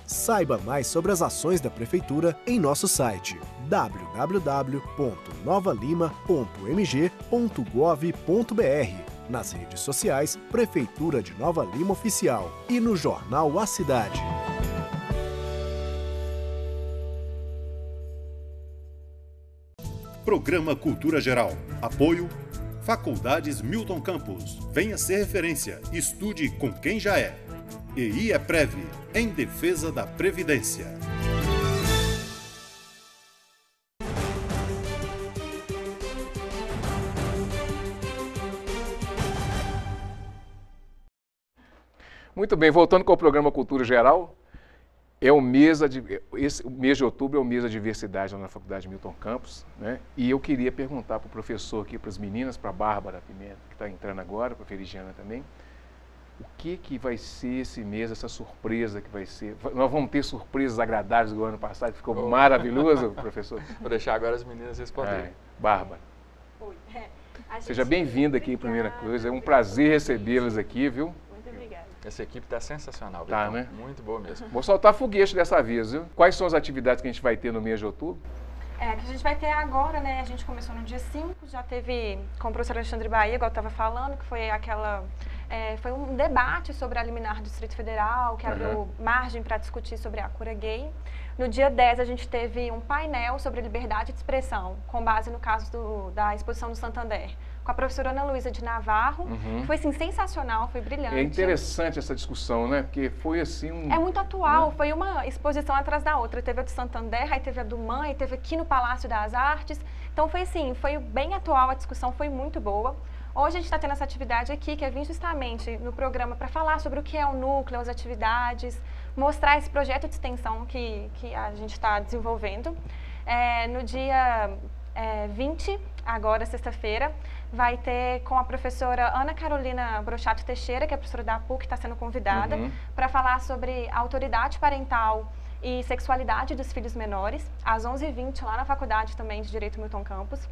Saiba mais sobre as ações da Prefeitura em nosso site www.novalima.mg.gov.br, nas redes sociais Prefeitura de Nova Lima Oficial e no jornal A Cidade. Programa Cultura Geral. Apoio Faculdades Milton Campos. Venha ser referência. Estude com quem já é. E IEPREV, em defesa da Previdência. Muito bem, voltando com o programa Cultura Geral, o mês de outubro é o mês da diversidade lá na Faculdade Milton Campos, E eu queria perguntar para o professor aqui, para as meninas, para a Bárbara Pimenta, que está entrando agora, para a Ferigiana também, o que vai ser esse mês, essa surpresa que vai ser? Nós vamos ter surpresas agradáveis do ano passado, ficou maravilhoso, professor? Vou deixar agora as meninas responderem. Bárbara. Oi. Seja bem-vinda aqui, primeira coisa. É um prazer recebê-las aqui, viu? Muito obrigada. Essa equipe está sensacional, Tá, Vitão. né? Muito boa mesmo. Vou soltar foguete dessa vez, viu? Quais são as atividades que a gente vai ter no mês de outubro? Que a gente vai ter agora, né? A gente começou no dia 5, já teve com o professor Alexandre Bahia, igual eu estava falando, que foi aquela... foi um debate sobre a liminar do Distrito Federal, que abriu margem para discutir sobre a cura gay. No dia 10, a gente teve um painel sobre liberdade de expressão, com base no caso da exposição do Santander, com a professora Ana Luísa de Navarro. Foi, assim, sensacional, foi brilhante. É interessante essa discussão, né? Porque foi, assim, É muito atual, foi uma exposição atrás da outra. Teve a do Santander, aí teve a do MAN, aí teve aqui no Palácio das Artes. Então, foi assim, foi bem atual, a discussão foi muito boa. Hoje a gente está tendo essa atividade aqui, que é vir justamente no programa para falar sobre o que é o núcleo, as atividades, mostrar esse projeto de extensão que a gente está desenvolvendo. No dia 20, agora sexta-feira, vai ter com a professora Ana Carolina Brochato Teixeira, que é a professora da PUC, que está sendo convidada, para falar sobre a autoridade parental e sexualidade dos filhos menores, às 11h20, lá na Faculdade também de Direito Milton Campos.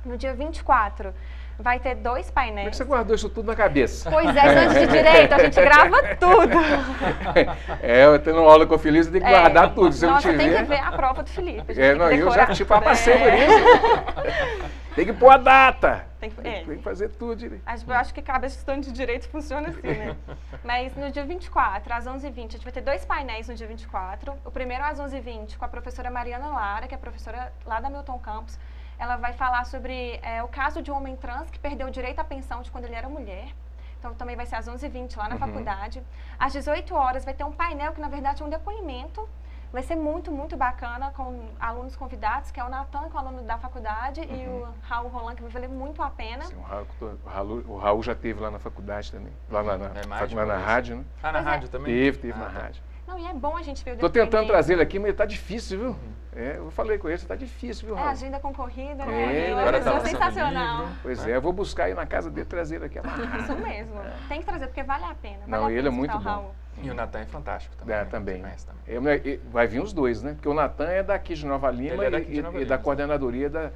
No dia 24, vai ter 2 painéis. Como é que você guardou isso tudo na cabeça? Pois é, estudante de Direito, a gente grava tudo. Eu tendo aula com o Felipe, você tem que guardar tudo. Se Nossa, eu não tem tiver... que ver a prova do Felipe. Eu já passei por isso. Tem que pôr a data. Tem que fazer tudo direito. Eu acho que cabeça de estudante de Direito funciona assim, né? Mas no dia 24, às 11h20, a gente vai ter 2 painéis no dia 24. O primeiro às 11h20, com a professora Mariana Lara, que é professora lá da Milton Campos. Ela vai falar sobre o caso de um homem trans que perdeu o direito à pensão de quando ele era mulher. Então, também vai ser às 11h20 lá na faculdade. Às 18 horas vai ter um painel que, na verdade, é um depoimento. Vai ser muito, muito bacana, com alunos convidados, que é o Natan, que é o aluno da faculdade, e o Raul Roland, que vai valer muito a pena. Sim, o Raul já esteve lá na faculdade também, lá na rádio, né? Ah, na rádio também? Teve na rádio. Não, e é bom a gente ver o depoimento. Tô tentando trazer ele aqui, mas está difícil, viu? Eu falei com ele, está difícil, viu, Raul? Agenda concorrida, né? Agora uma pessoa sensacional. Pois eu vou buscar aí na casa dele, trazer ele aqui. Isso mesmo. Tem que trazer, porque vale a pena. Não, ele é muito bom. E o Natan é fantástico também. Também. Vai vir os dois, né? Porque o Natan é daqui de Nova Lima e da coordenadoria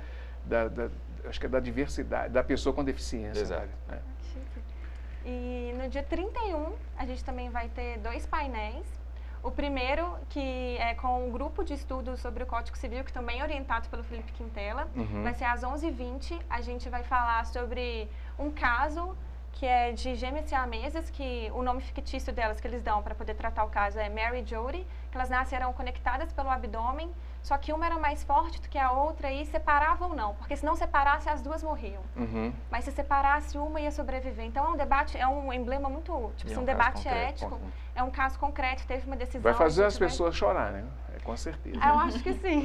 acho que é da diversidade, da pessoa com deficiência. Exato. Né? E no dia 31, a gente também vai ter 2 painéis. O primeiro, que é com um grupo de estudos sobre o Código Civil, que também é orientado pelo Felipe Quintela. Vai ser às 11h20. A gente vai falar sobre um caso que é de gêmeas siamesas, que o nome fictício delas que eles dão para poder tratar o caso é Mary e Jody, que elas nasceram conectadas pelo abdômen, só que uma era mais forte do que a outra e separava ou não, porque se não separasse as duas morriam. Mas se separasse uma ia sobreviver. Então é um debate, é um emblema muito, tipo, um debate ético, é um caso concreto, teve uma decisão. Vai fazer as pessoas chorar, né? Com certeza. Eu acho que sim.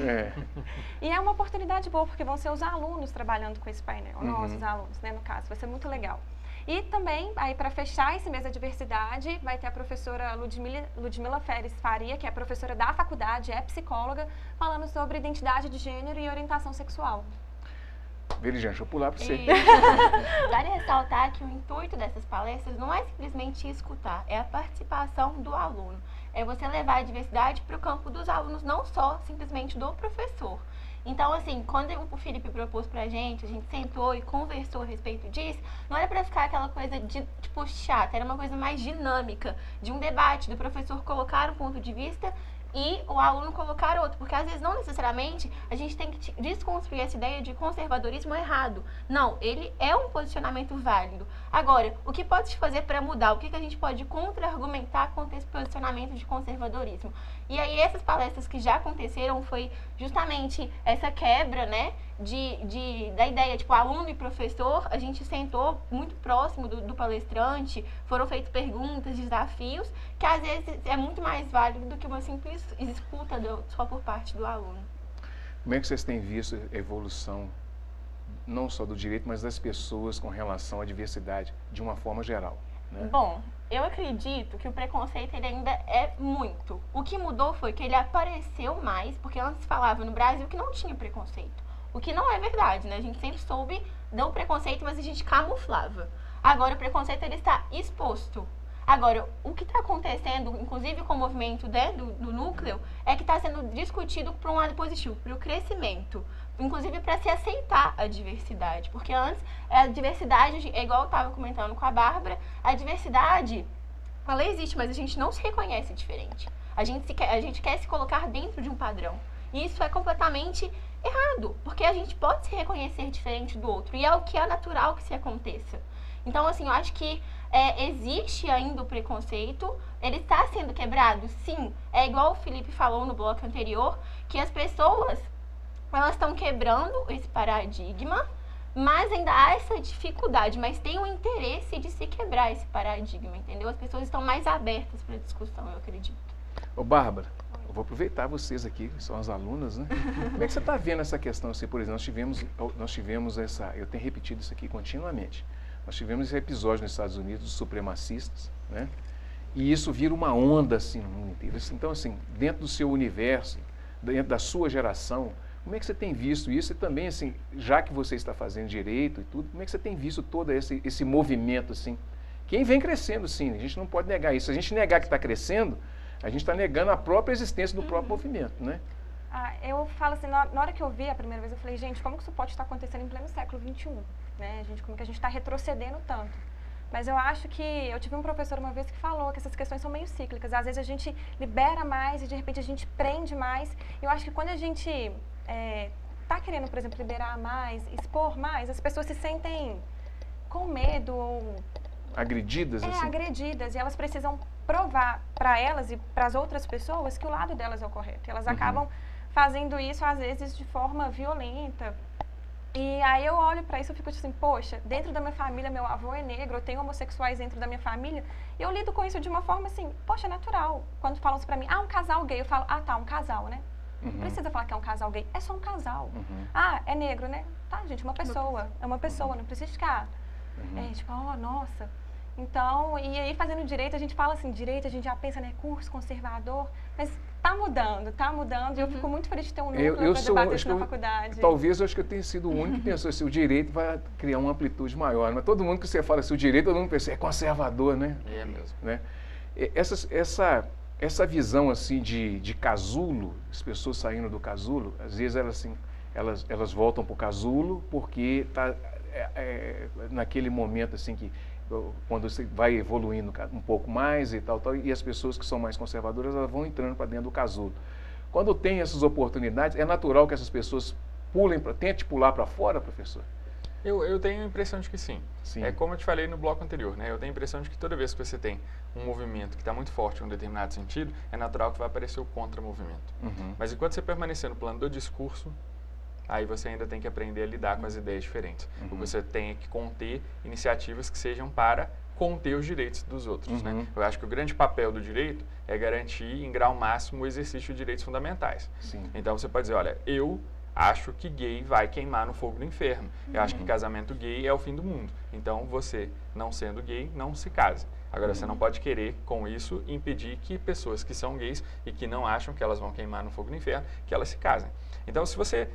E é uma oportunidade boa, porque vão ser os alunos trabalhando com esse painel, nossos alunos, né, no caso, vai ser muito legal. E também, aí para fechar esse mês da diversidade, vai ter a professora Ludmila Feres Faria, que é professora da faculdade, é psicóloga, falando sobre identidade de gênero e orientação sexual. Veridiane, deixa eu pular para você. Vale ressaltar que o intuito dessas palestras não é simplesmente escutar, é a participação do aluno. É você levar a diversidade para o campo dos alunos, não só simplesmente do professor. Então, assim, quando o Felipe propôs pra gente, a gente sentou e conversou a respeito disso, não era pra ficar aquela coisa de, tipo, chata, era uma coisa mais dinâmica, de um debate, do professor colocar um ponto de vista e o aluno colocar outro, porque às vezes não necessariamente a gente tem que desconstruir essa ideia de conservadorismo errado. Não, ele é um posicionamento válido. Agora, o que pode se fazer para mudar? O que a gente pode contra-argumentar contra esse posicionamento de conservadorismo? E aí essas palestras que já aconteceram foi justamente essa quebra, né, da ideia, tipo, aluno e professor, a gente sentou muito próximo do palestrante, foram feitas perguntas, desafios, que às vezes é muito mais válido do que uma simples escuta só por parte do aluno. Como é que vocês têm visto a evolução, não só do direito, mas das pessoas com relação à diversidade, de uma forma geral, né? Bom, eu acredito que o preconceito ele ainda é muito. O que mudou foi que ele apareceu mais, porque antes falava no Brasil que não tinha preconceito. O que não é verdade, né? A gente sempre soube do preconceito, mas a gente camuflava. Agora o preconceito ele está exposto. Agora, o que está acontecendo, inclusive com o movimento, né, do núcleo, é que está sendo discutido para um lado positivo, para o crescimento. Inclusive para se aceitar a diversidade. Porque antes, a diversidade, igual eu estava comentando com a Bárbara, a diversidade, ela existe, mas a gente não se reconhece diferente. A gente quer se colocar dentro de um padrão. E isso é completamente errado, porque a gente pode se reconhecer diferente do outro. E é o que é natural que se aconteça. Então, assim, eu acho que existe ainda o preconceito, ele está sendo quebrado, sim. É igual o Felipe falou no bloco anterior, que as pessoas, elas estão quebrando esse paradigma, mas ainda há essa dificuldade, mas tem o interesse de se quebrar esse paradigma, entendeu? As pessoas estão mais abertas para a discussão, eu acredito. Ô, Bárbara, eu vou aproveitar vocês aqui, que são as alunas, né? Como é que você está vendo essa questão? Assim, por exemplo, nós tivemos essa, eu tenho repetido isso aqui continuamente, nós tivemos esse episódio nos Estados Unidos dos supremacistas, né? E isso vira uma onda assim no mundo inteiro. Então, assim, dentro do seu universo, dentro da sua geração, como é que você tem visto isso? E também, assim, já que você está fazendo direito e tudo, como é que você tem visto todo esse movimento, assim? Quem vem crescendo, sim, a gente não pode negar isso. Se a gente negar que está crescendo, a gente está negando a própria existência do próprio movimento, né? Eu falo assim, na hora que eu vi a primeira vez, eu falei, gente, como que isso pode estar acontecendo em pleno século XXI? Né? Como que a gente está retrocedendo tanto? Mas eu acho que, eu tive um professor uma vez que falou que essas questões são meio cíclicas. Às vezes a gente libera mais e de repente a gente prende mais. Eu acho que quando a gente está querendo, por exemplo, liberar mais, expor mais, as pessoas se sentem com medo ou... Agredidas, assim? Agredidas. E elas precisam provar para elas e para as outras pessoas que o lado delas é o correto. E elas acabam fazendo isso, às vezes, de forma violenta. E aí eu olho para isso e fico assim, poxa, dentro da minha família, meu avô é negro, eu tenho homossexuais dentro da minha família, e eu lido com isso de uma forma assim, poxa, natural. Quando falam isso para mim, um casal gay, eu falo, tá, um casal, né? Não precisa falar que é um casal gay, é só um casal. É negro, né? Tá, gente, uma pessoa, é uma pessoa, não precisa ficar, nossa. Então, e aí fazendo direito, a gente fala assim, direito, a gente já pensa, né, curso conservador, mas tá mudando, e eu fico muito feliz de ter um núcleo para debater isso na faculdade. Talvez eu acho que eu tenha sido o único que pensou assim, o direito vai criar uma amplitude maior, mas todo mundo que você fala assim, o direito, todo mundo pensa, é conservador, né? É mesmo. Né? Essa visão assim de casulo, as pessoas saindo do casulo, às vezes elas voltam para o casulo porque está naquele momento assim que quando você vai evoluindo um pouco mais e tal, e as pessoas que são mais conservadoras, elas vão entrando para dentro do casulo. Quando tem essas oportunidades, é natural que essas pessoas tentem pular para fora, professor? Eu tenho a impressão de que sim. É como eu te falei no bloco anterior, né? Eu tenho a impressão de que toda vez que você tem um movimento que está muito forte em um determinado sentido, é natural que vai aparecer o contra-movimento. Mas enquanto você permanecer no plano do discurso, aí você ainda tem que aprender a lidar com as ideias diferentes. Porque você tem que conter iniciativas que sejam para conter os direitos dos outros. Né? Eu acho que o grande papel do direito é garantir, em grau máximo, o exercício de direitos fundamentais. Então você pode dizer, olha, eu acho que gay vai queimar no fogo do inferno. Eu acho que casamento gay é o fim do mundo. Então você, não sendo gay, não se case. Agora, você não pode querer, com isso, impedir que pessoas que são gays e que não acham que elas vão queimar no fogo do inferno, que elas se casem. Então, se você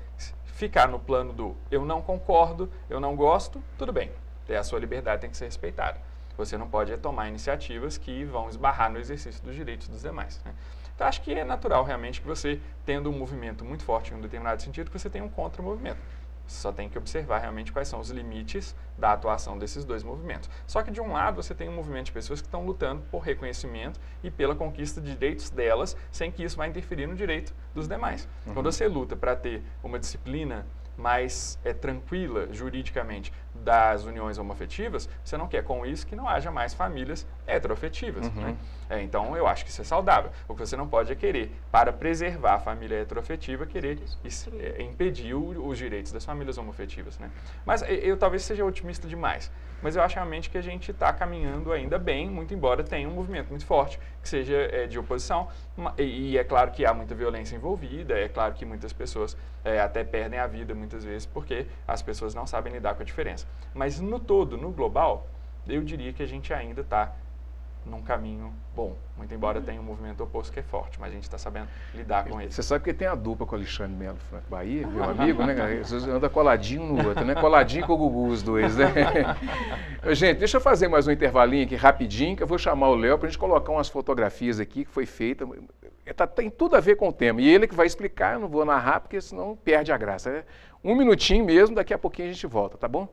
ficar no plano do eu não concordo, eu não gosto, tudo bem. A sua liberdade tem que ser respeitada. Você não pode tomar iniciativas que vão esbarrar no exercício dos direitos dos demais. Né? Então, acho que é natural, realmente, que você, tendo um movimento muito forte em um determinado sentido, que você tenha um contra-movimento. Você só tem que observar realmente quais são os limites da atuação desses dois movimentos. Só que de um lado você tem um movimento de pessoas que estão lutando por reconhecimento e pela conquista de direitos delas, sem que isso vá interferir no direito dos demais. Quando você luta para ter uma disciplina mais tranquila juridicamente das uniões homoafetivas, você não quer com isso que não haja mais famílias heteroafetivas. Né? Então, eu acho que isso é saudável. O que você não pode é querer, para preservar a família heteroafetiva, querer impedir os direitos das famílias homoafetivas. Né? Mas eu talvez seja otimista demais. Mas eu acho realmente que a gente está caminhando ainda bem, muito embora tenha um movimento muito forte que seja de oposição. E é claro que há muita violência envolvida, é claro que muitas pessoas até perdem a vida muitas vezes porque as pessoas não sabem lidar com a diferença. Mas no todo, no global, eu diria que a gente ainda está num caminho bom. Muito embora tenha um movimento oposto que é forte, mas a gente está sabendo lidar com ele. Você sabe que tem a dupla com o Alexandre Melo Franco Bahia, meu amigo, né, cara? Vocês andam coladinho no outro, né? Coladinho com o Gugu, os dois, né? Gente, deixa eu fazer mais um intervalinho aqui rapidinho, que eu vou chamar o Léo para a gente colocar umas fotografias aqui que foi feita. Tem tudo a ver com o tema. E ele que vai explicar, eu não vou narrar, porque senão perde a graça. É um minutinho mesmo, daqui a pouquinho a gente volta, tá bom?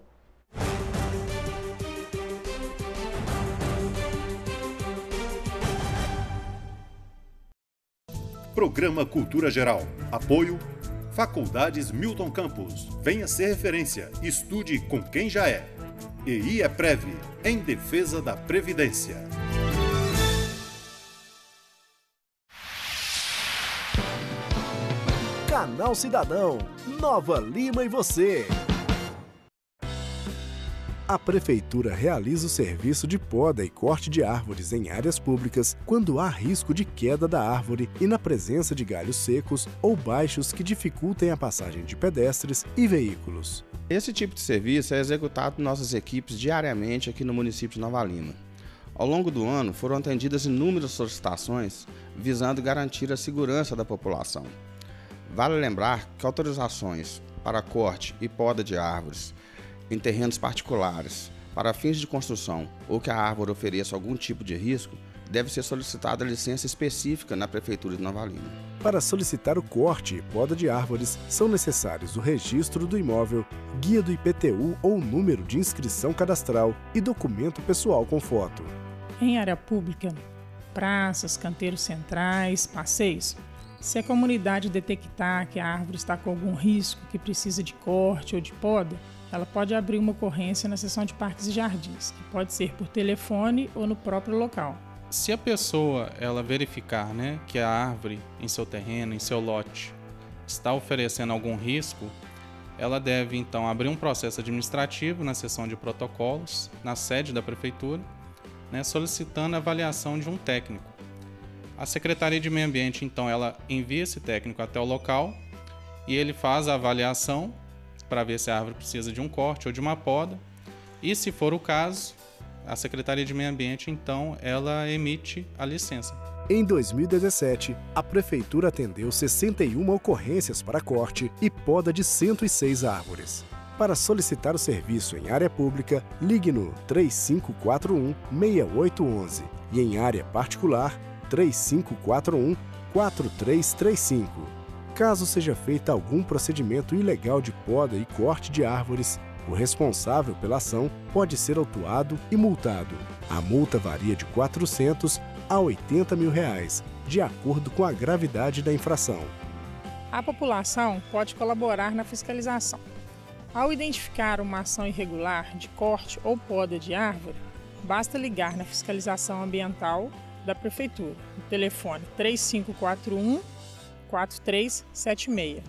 Programa Cultura Geral. Apoio Faculdades Milton Campos. Venha ser referência. Estude com quem já é. EI é Prev, em defesa da Previdência. Canal Cidadão, Nova Lima e você. A Prefeitura realiza o serviço de poda e corte de árvores em áreas públicas quando há risco de queda da árvore e na presença de galhos secos ou baixos que dificultem a passagem de pedestres e veículos. Esse tipo de serviço é executado por nossas equipes diariamente aqui no município de Nova Lima. Ao longo do ano, foram atendidas inúmeras solicitações visando garantir a segurança da população. Vale lembrar que autorizações para corte e poda de árvores em terrenos particulares, para fins de construção ou que a árvore ofereça algum tipo de risco, deve ser solicitada licença específica na Prefeitura de Nova Lima. Para solicitar o corte e poda de árvores, são necessários o registro do imóvel, guia do IPTU ou número de inscrição cadastral e documento pessoal com foto. Em área pública, praças, canteiros centrais, passeios, se a comunidade detectar que a árvore está com algum risco que precisa de corte ou de poda, ela pode abrir uma ocorrência na seção de parques e jardins, que pode ser por telefone ou no próprio local. Se a pessoa ela verificar, que a árvore em seu terreno, em seu lote, está oferecendo algum risco, ela deve então abrir um processo administrativo na seção de protocolos, na sede da prefeitura, solicitando a avaliação de um técnico. A Secretaria de Meio Ambiente então ela envia esse técnico até o local e ele faz a avaliação para ver se a árvore precisa de um corte ou de uma poda, e se for o caso, a Secretaria de Meio Ambiente, então, ela emite a licença. Em 2017, a Prefeitura atendeu 61 ocorrências para corte e poda de 106 árvores. Para solicitar o serviço em área pública, ligue no 3541-6811 e em área particular, 3541-4335. Caso seja feito algum procedimento ilegal de poda e corte de árvores, o responsável pela ação pode ser autuado e multado. A multa varia de R$ 400 a R$ 80 mil, de acordo com a gravidade da infração. A população pode colaborar na fiscalização. Ao identificar uma ação irregular de corte ou poda de árvore, basta ligar na fiscalização ambiental da Prefeitura, no telefone 3541-4376.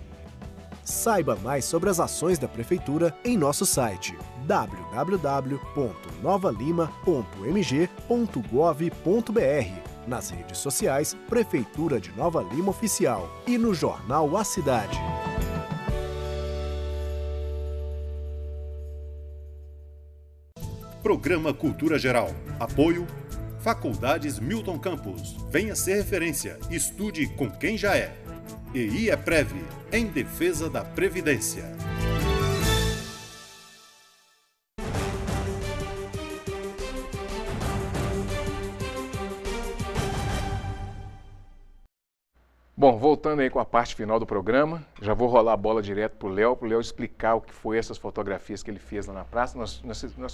Saiba mais sobre as ações da Prefeitura em nosso site www.novalima.mg.gov.br, nas redes sociais Prefeitura de Nova Lima Oficial e no jornal A Cidade. Programa Cultura Geral. Apoio Faculdades Milton Campos. Venha ser referência. Estude com quem já é. EI é Prev, em defesa da Previdência. Bom, voltando aí com a parte final do programa, já vou rolar a bola direto para o Léo explicar o que foi essas fotografias que ele fez lá na praça. Nós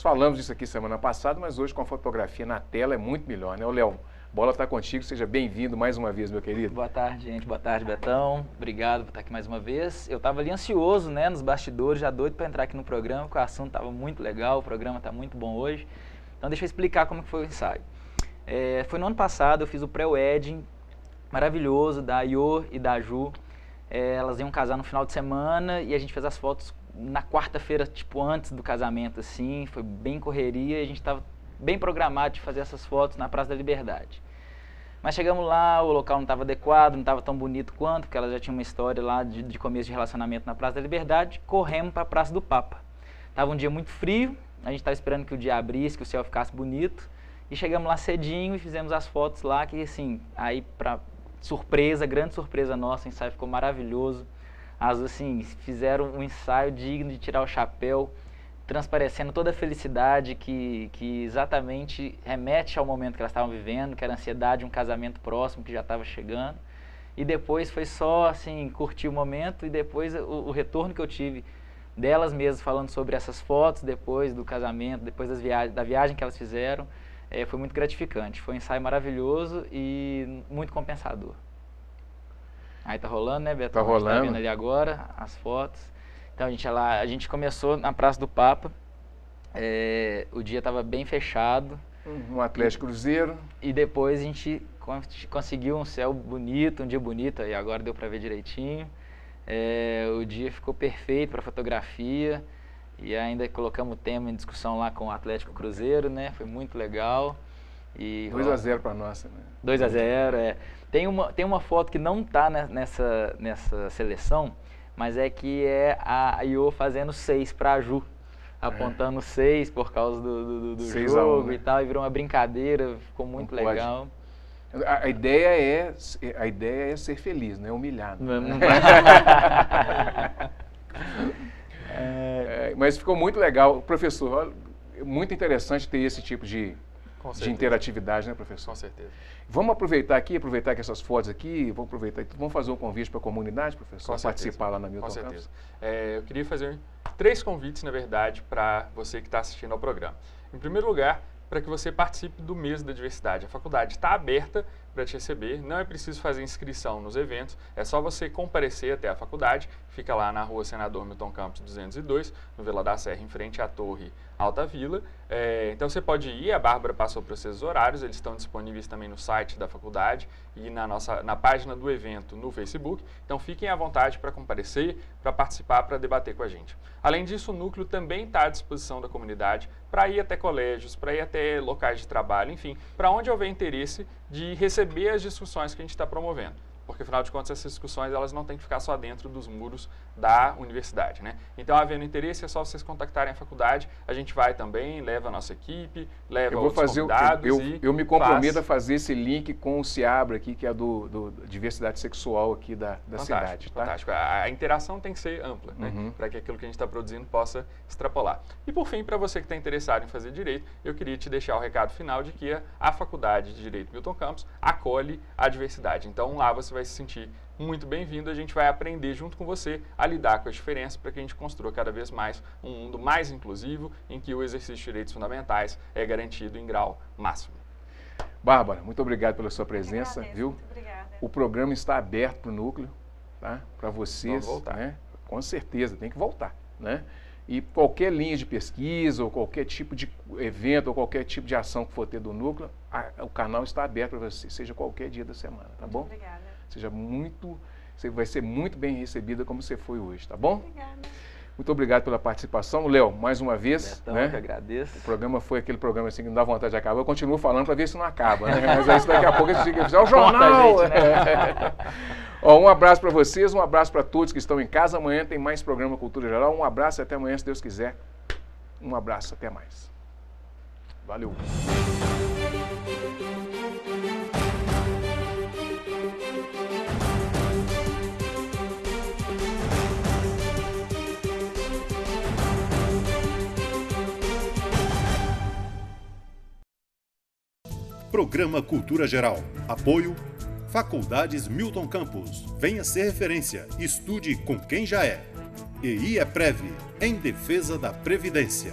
falamos disso aqui semana passada, mas hoje com a fotografia na tela é muito melhor, né? O Léo, a bola está contigo, seja bem-vindo mais uma vez, meu querido. Boa tarde, gente. Boa tarde, Betão. Obrigado por estar aqui mais uma vez. Eu estava ali ansioso, nos bastidores, já doido para entrar aqui no programa, porque o assunto estava muito legal, o programa está muito bom hoje. Então deixa eu explicar como que foi o ensaio. Foi no ano passado, eu fiz o pré-wedding maravilhoso da Iô e da Ju. Elas iam casar no final de semana e a gente fez as fotos na quarta-feira, tipo antes do casamento, assim. Foi bem correria e a gente estava bem programado de fazer essas fotos na Praça da Liberdade. Mas chegamos lá, o local não estava adequado, não estava tão bonito quanto, porque elas já tinham uma história lá de começo de relacionamento na Praça da Liberdade. Corremos para a Praça do Papa. Estava um dia muito frio, a gente estava esperando que o dia abrisse, que o céu ficasse bonito. E chegamos lá cedinho e fizemos as fotos lá, que assim, aí para surpresa, grande surpresa nossa, o ensaio ficou maravilhoso. As assim, fizeram um ensaio digno de tirar o chapéu, transparecendo toda a felicidade que exatamente remete ao momento que elas estavam vivendo, que era a ansiedade de um casamento próximo que já estava chegando. E depois foi só assim, curtir o momento, e depois o retorno que eu tive delas mesmas falando sobre essas fotos depois do casamento, depois da viagem que elas fizeram, foi muito gratificante. Foi um ensaio maravilhoso e muito compensador. Aí tá rolando, né, Beto? Tá rolando. Tá vendo ali agora as fotos. Então a gente começou na Praça do Papa, o dia estava bem fechado. Um Atlético Cruzeiro. E depois a gente conseguiu um céu bonito, um dia bonito, e agora deu para ver direitinho. O dia ficou perfeito para fotografia, e ainda colocamos o tema em discussão lá com o Atlético Cruzeiro, né? Foi muito legal. 2-0 para nós, né? 2-0, Tem uma foto que não está nessa seleção, mas que é a Iô fazendo 6 para a Ju, apontando 6 por causa do jogo e tal, e virou uma brincadeira, ficou muito legal. A ideia é ser feliz, não é humilhar. Mas ficou muito legal. Professor, muito interessante ter esse tipo de interatividade, né, professor? Com certeza. Vamos aproveitar que essas fotos aqui, vamos fazer um convite para a comunidade, professor, participar lá na Milton Campos? Com certeza. Eu queria fazer 3 convites, na verdade, para você que está assistindo ao programa. Em primeiro lugar, para que você participe do mês da diversidade. A faculdade está aberta para te receber, não é preciso fazer inscrição nos eventos, é só você comparecer até a faculdade, fica lá na rua Senador Milton Campos 202, no Vila da Serra, em frente à Torre Alta Vila. Então você pode ir, a Bárbara passou para vocês os horários, eles estão disponíveis também no site da faculdade e na página do evento no Facebook. Então fiquem à vontade para comparecer, para participar, para debater com a gente. Além disso, o núcleo também está à disposição da comunidade para ir até colégios, para ir até locais de trabalho, enfim, para onde houver interesse de receber as discussões que a gente está promovendo. Porque, afinal de contas, essas discussões elas não têm que ficar só dentro dos muros da universidade, né? Então, havendo interesse, é só vocês contactarem a faculdade. A gente vai também, leva a nossa equipe, leva outros convidados. Eu me comprometo a fazer esse link com o Ciabra aqui, que é do diversidade sexual aqui da cidade. Tá? Fantástico. A interação tem que ser ampla, né? Para que aquilo que a gente está produzindo possa extrapolar. E, por fim, para você que está interessado em fazer direito, eu queria te deixar o recado final de que a Faculdade de Direito Milton Campos acolhe a diversidade. Então, lá você vai se sentir muito bem-vindo, a gente vai aprender junto com você a lidar com as diferenças para que a gente construa cada vez mais um mundo mais inclusivo, em que o exercício de direitos fundamentais é garantido em grau máximo. Bárbara, muito obrigado pela sua presença, viu? Muito obrigada. O programa está aberto para o núcleo, tá? Para vocês, vamos voltar, né? Com certeza, tem que voltar, né? E qualquer linha de pesquisa, ou qualquer tipo de evento, ou qualquer tipo de ação que for ter do núcleo, o canal está aberto para você, seja qualquer dia da semana, tá bom? Obrigada. Você vai ser muito bem recebida como você foi hoje, tá bom? Obrigada. Muito obrigado pela participação. Léo, mais uma vez. Betão, né? que agradeço. O programa foi aquele programa assim que não dá vontade de acabar. Eu continuo falando para ver se não acaba, né? Mas aí daqui a pouco a gente fica, é o jornal! Gente, né? Ó, um abraço para vocês, um abraço para todos que estão em casa. Amanhã tem mais programa Cultura Geral. Um abraço e até amanhã, se Deus quiser. Um abraço, até mais. Valeu! Programa Cultura Geral. Apoio Faculdades Milton Campos. Venha ser referência. Estude com quem já é. EI é Prev, em defesa da Previdência.